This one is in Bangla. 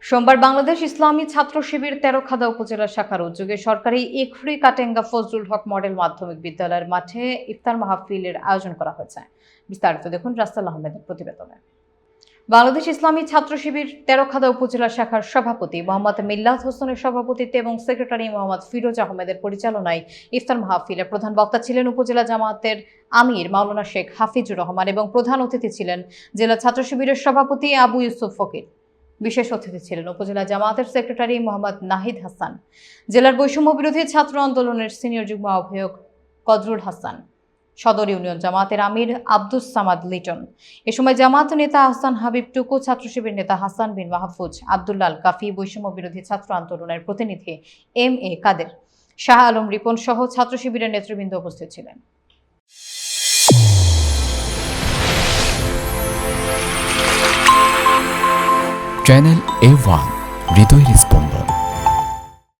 সোমবার বাংলাদেশ ইসলামী ছাত্র শিবির তেরখাদা উপজেলা শাখার উদ্যোগে সরকারি ইখরি কাটেঙ্গা ফজলুল হক মডেল মাধ্যমিক বিদ্যালয়ের মাঠে ইফতার মাহফিলের আয়োজন করা হয়েছে। বিস্তারিত দেখুন রাস্তাল আহমেদের প্রতিবেদনে। বাংলাদেশ ইসলামী ছাত্র শিবির তেরখাদা উপজেলা শাখার সভাপতি মোহাম্মদ মিল্লাত হোসেনের সভাপতিত্বে এবং সেক্রেটারি মোহাম্মদ ফিরোজ আহমেদের পরিচালনায় ইফতার মাহফিলের প্রধান বক্তা ছিলেন উপজেলা জামায়াতের আমির মাওলানা শেখ হাফিজুর রহমান এবং প্রধান অতিথি ছিলেন জেলা ছাত্র শিবিরের সভাপতি আবু ইউসুফ ফকির। বিশেষ অতিথি ছিলেন উপজেলা জামায়াতের সেক্রেটারি মোহাম্মদ নাহিদ হাসান, জেলার বৈষম্য বিরোধী ছাত্র আন্দোলনের সিনিয়র যুগ্ম আহ্বায়ক কদরুল হাসান, সদর ইউনিয়ন জামায়াতের আমির আব্দুস সামাদ লিটন। এ সময় জামায়াত নেতা হাসান হাবিব টুকু, ছাত্র শিবির নেতা হাসান বিন মাহফুজ, আব্দুল্লাহ আল কাফি, বৈষম্য বিরোধী ছাত্র আন্দোলনের প্রতিনিধি এম এ কাদের, শাহ আলম রিপন সহ ছাত্র শিবিরের নেতৃবৃন্দ উপস্থিত ছিলেন। চ্যানেল A1 হৃদয়ের স্পন্দন।